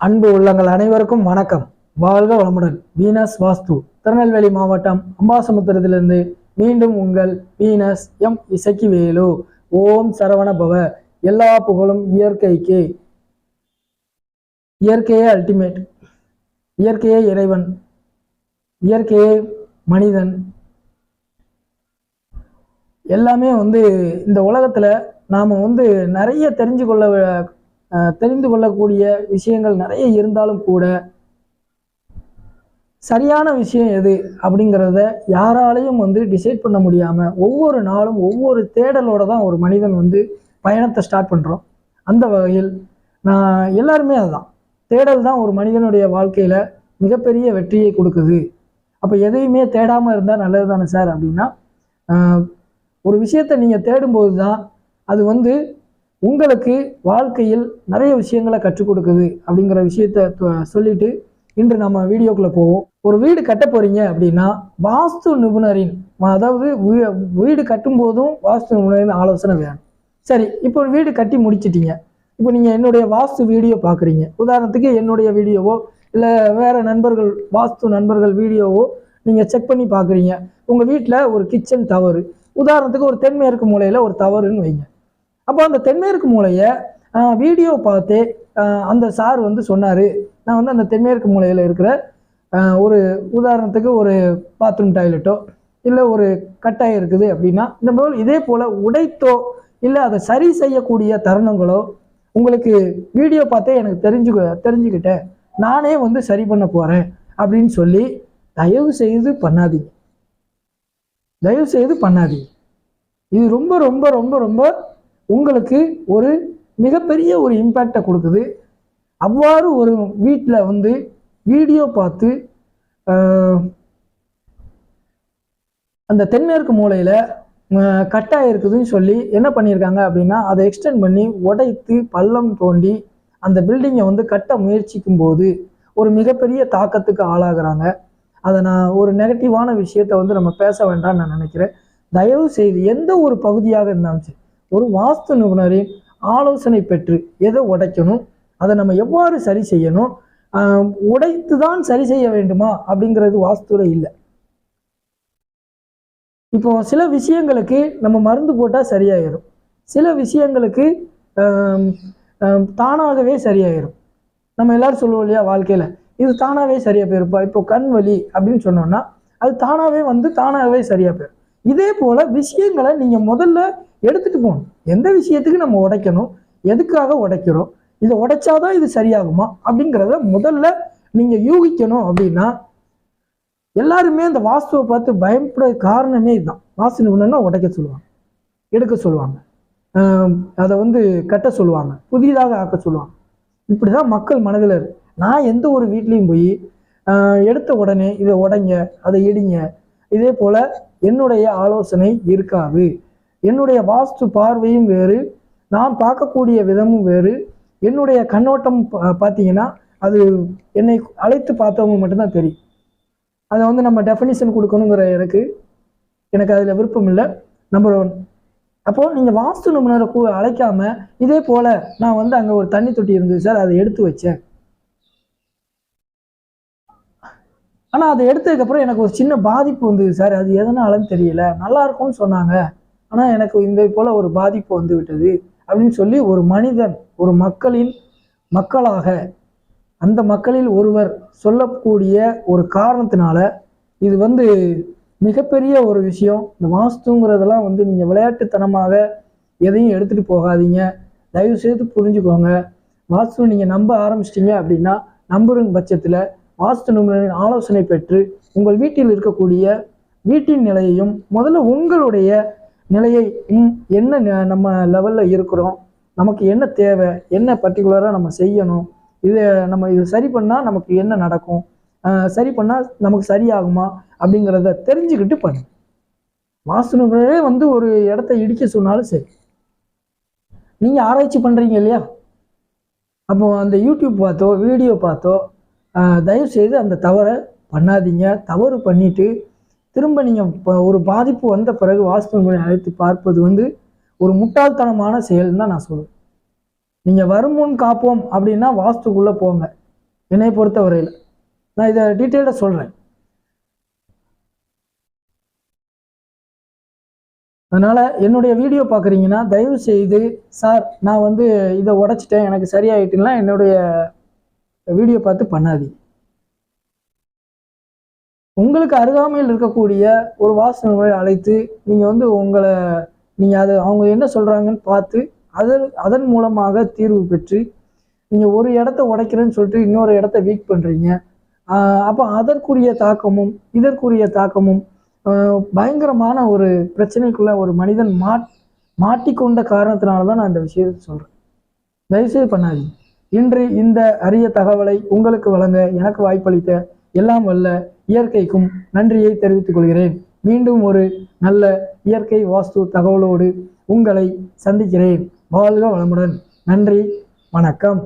அன்பு உள்ளங்கள் அனைவருக்கும் வணக்கம். வாழ்க வளமுடன். வீனஸ் வாஸ்து திருநெல்வேலி மாவட்டம் அம்பாசமுத்திரத்திலிருந்து மீண்டும் உங்கள் வீனஸ் எம் இசக்கிவேலு. ஓம் சரவண பவ. எல்லா புகழும் இயற்கைக்கு. இயற்கையே அல்டிமேட். இயற்கையே இறைவன், இயற்கையே மனிதன். எல்லாமே இந்த உலகத்துல நாம நிறைய தெரிந்து கொள்ளக்கூடிய விஷயங்கள் நிறைய இருந்தாலும் கூட சரியான விஷயம் எது அப்படிங்கிறத யாராலையும் டிசைட் பண்ண முடியாம ஒவ்வொரு நாளும் ஒவ்வொரு தேடலோட தான் ஒரு மனிதன் பயணத்தை ஸ்டார்ட் பண்றோம். அந்த வகையில் எல்லாருமே அதுதான் தேடல் தான் ஒரு மனிதனுடைய வாழ்க்கையில மிகப்பெரிய வெற்றியை கொடுக்குது. அப்ப எதையுமே தேடாம இருந்தா நல்லது தானே சார் அப்படின்னா, ஒரு விஷயத்தை நீங்க தேடும்போது தான் அது உங்களுக்கு வாழ்க்கையில் நிறைய விஷயங்களை கற்றுக் கொடுக்குது அப்படிங்கிற விஷயத்த சொல்லிட்டு இன்று நம்ம வீடியோக்குள்ள போவோம். ஒரு வீடு கட்ட போறீங்க அப்படின்னா வாஸ்து நிபுணரின், அதாவது வீடு கட்டும் போதும் வாஸ்து நிபுணரின் ஆலோசனை வேணும். சரி, இப்போ ஒரு வீடு கட்டி முடிச்சிட்டீங்க. இப்போ நீங்க என்னுடைய வாஸ்து வீடியோ பாக்குறீங்க. உதாரணத்துக்கு என்னுடைய வீடியோவோ இல்ல வேற நண்பர்கள் வாஸ்து நண்பர்கள் வீடியோவோ நீங்க செக் பண்ணி பாக்குறீங்க. உங்க வீட்டுல ஒரு கிச்சன் தவறு, உதாரணத்துக்கு ஒரு தென்மேற்கு மூலையில ஒரு தவறுன்னு வைங்க. அப்போ அந்த தென்மேற்கு மூலையை வீடியோ பார்த்து அந்த சார் சொன்னார், நான் அந்த தென்மேற்கு மூலையில் இருக்கிற ஒரு உதாரணத்துக்கு ஒரு பாத்ரூம் டாய்லெட்டோ இல்லை ஒரு கட்டாயம் இருக்குது அப்படின்னா இந்த மாதிரி இதே போல் உடைத்தோ இல்லை அதை சரி செய்யக்கூடிய தருணங்களோ உங்களுக்கு வீடியோ பார்த்தே எனக்கு தெரிஞ்சுக்கிட்டேன், நானே சரி பண்ண போகிறேன் அப்படின்னு சொல்லி தயவு செய்து பண்ணாதீங்க. தயவு செய்து பண்ணாதீங்க. இது ரொம்ப ரொம்ப ரொம்ப ரொம்ப உங்களுக்கு ஒரு மிகப்பெரிய ஒரு இம்பேக்டை கொடுக்குது. அவ்வாறு ஒரு வீட்டில் வீடியோ பார்த்து அந்த தென்மேற்கு மூலையில் கட்டாயம் இருக்குதுன்னு சொல்லி என்ன பண்ணியிருக்காங்க அப்படின்னா அதை எக்ஸ்டெண்ட் பண்ணி உடைத்து பள்ளம் தோண்டி அந்த பில்டிங்கை கட்ட முயற்சிக்கும் போது ஒரு மிகப்பெரிய தாக்கத்துக்கு ஆளாகிறாங்க. அதை நான் ஒரு நெகட்டிவான விஷயத்தை நம்ம பேச வேண்டாம்னு நான் நினைக்கிறேன். தயவு செய்து எந்த ஒரு பகுதியாக இருந்தாலும் சரி ஒரு வாஸ்து நிபுணரின் ஆலோசனை பெற்று எதை உடைக்கணும், அதை நம்ம எவ்வாறு சரி செய்யணும், உடைத்து தான் சரி செய்ய வேண்டுமா அப்படிங்கிறது வாஸ்துல இல்லை. இப்போ சில விஷயங்களுக்கு நம்ம மருந்து போட்டால் சரியாயிரும், சில விஷயங்களுக்கு தானாகவே சரியாயிரும். நம்ம எல்லாரும் சொல்லுவோம் இல்லையா, வாழ்க்கையில இது தானாகவே சரியா போயிருப்பா. இப்போ கண் வலி அப்படின்னு சொன்னோம்னா அது தானாகவே சரியா போயிடும். இதே போல விஷயங்களை நீங்க முதல்ல எடுத்துட்டு போகணும். எந்த விஷயத்துக்கு நம்ம உடைக்கணும், எதுக்காக உடைக்கிறோம், இதை உடைச்சாதான் இது சரியாகுமா அப்படிங்கிறத முதல்ல நீங்க யூகிக்கணும். அப்படின்னா எல்லாருமே இந்த வாஸ்துவை பார்த்து பயப்பட காரணமே இதுதான். வாஸ்து நிபுணர்னா உடைக்க சொல்லுவாங்க, எடுக்க சொல்லுவாங்க, அதை கட்ட சொல்லுவாங்க, புதிதாக ஆக்க சொல்லுவாங்க. இப்படிதான் மக்கள் மனதில் இருக்கு. நான் எந்த ஒரு வீட்லையும் போய் எடுத்த உடனே இதை உடைங்க, அதை இடிங்க, இதே போல என்னுடைய ஆலோசனை இருக்காது. என்னுடைய வாஸ்து பார்வையும் வேறு, நான் பார்க்கக்கூடிய விதமும் வேறு. என்னுடைய கண்ணோட்டம் பார்த்தீங்கன்னா அது என்னை அழைத்து பார்த்தவங்க மட்டும்தான் தெரியும். அதை நம்ம டெஃபினிஷன் கொடுக்கணுங்கிற எனக்கு அதில் விருப்பம் இல்லை. நம்பர் 1. அப்போ நீங்கள் வாஸ்து நிபுணரை அழைக்காம இதே போல நான் அங்கே ஒரு தண்ணி தொட்டி இருந்தது சார், அதை எடுத்து வச்சேன், ஆனால் அதை எடுத்ததுக்கப்புறம் எனக்கு ஒரு சின்ன பாதிப்பு வந்தது சார், அது எதனாலன்னு தெரியல, நல்லா இருக்கும்னு சொன்னாங்க, ஆனால் எனக்கு இந்த போல ஒரு பாதிப்பு வந்து விட்டது அப்படின்னு சொல்லி ஒரு மனிதன் ஒரு மக்களாக அந்த மக்களில் ஒருவர் சொல்லக்கூடிய ஒரு காரணத்தினால இது மிகப்பெரிய ஒரு விஷயம். இந்த வாஸ்துங்கிறதெல்லாம் நீங்கள் விளையாட்டுத்தனமாக எதையும் எடுத்துகிட்டு போகாதீங்க. தயவு செய்து புரிஞ்சுக்கோங்க. வாஸ்து நீங்கள் நம்ப ஆரம்பிச்சிட்டிங்க அப்படின்னா நம்புற பட்சத்தில் வாஸ்து நிபுணரின் ஆலோசனை பெற்று உங்கள் வீட்டில் இருக்கக்கூடிய வீட்டின் நிலையையும் முதல்ல உங்களுடைய நிலையை என்ன நம்ம லெவலில் இருக்கிறோம், நமக்கு என்ன தேவை, என்ன பர்டிகுலராக நம்ம செய்யணும், இது சரி பண்ணால் நமக்கு என்ன நடக்கும், சரி பண்ணால் நமக்கு சரியாகுமா அப்படிங்கிறத தெரிஞ்சுக்கிட்டு பண்ணு. வாஸ்து நிபுணரே ஒரு இடத்த இடிக்க சொன்னாலும் சரி, நீங்கள் ஆராய்ச்சி பண்ணுறீங்க இல்லையா, அப்போ அந்த யூடியூப் பார்த்தோ வீடியோ பார்த்தோ தயவு செய்து அந்த தவறை பண்ணாதீங்க. தவறு பண்ணிட்டு திரும்ப நீங்கள் ஒரு பாதிப்பு வந்த பிறகு வாஸ்து நிபுணரை அழைத்து பார்ப்பது ஒரு முட்டாள்தனமான செயல்னு தான் நான் சொல்லுவேன். நீங்கள் வருமுன் காப்போம் அப்படின்னா வாஸ்துக்குள்ளே போங்க. என்னை பொறுத்த வரையில். நான் இதை டீட்டெயில்டாக சொல்கிறேன். அதனால் என்னுடைய வீடியோ பார்க்குறீங்கன்னா தயவு செய்து சார் நான் வந்து இதை உடைச்சிட்டேன் எனக்கு சரியாயிட்டுலாம் என்னுடைய வீடியோ பார்த்து பண்ணாதீங்க. உங்களுக்கு அருகாமையில் இருக்கக்கூடிய ஒரு வாஸ்து நிபுணரை அழைத்து நீங்கள் வந்து நீங்கள் அதை அவங்க என்ன சொல்கிறாங்கன்னு பார்த்து அதன் மூலமாக தீர்வு பெற்று நீங்கள் ஒரு இடத்த உடைக்கிறேன்னு சொல்லிட்டு இன்னொரு இடத்த வீக் பண்ணுறீங்க. அப்போ அதற்குரிய தாக்கமும் இதற்குரிய தாக்கமும் பயங்கரமான ஒரு பிரச்சனைக்குள்ள ஒரு மனிதன் மாட்டிக்கொண்ட காரணத்தினால தான் நான் இந்த விஷயத்தை சொல்கிறேன். தயவுசெய்து பண்ணாதீங்க. இன்று இந்த அரிய தகவலை உங்களுக்கு வழங்க எனக்கு வாய்ப்பளித்த எல்லாம் வல்ல இயற்கைக்கும் நன்றியை தெரிவித்துக் கொள்கிறேன். மீண்டும் ஒரு நல்ல இயற்கை வாஸ்து தகவலோடு உங்களை சந்திக்கிறேன். வாழ்க வளமுடன். நன்றி, வணக்கம்.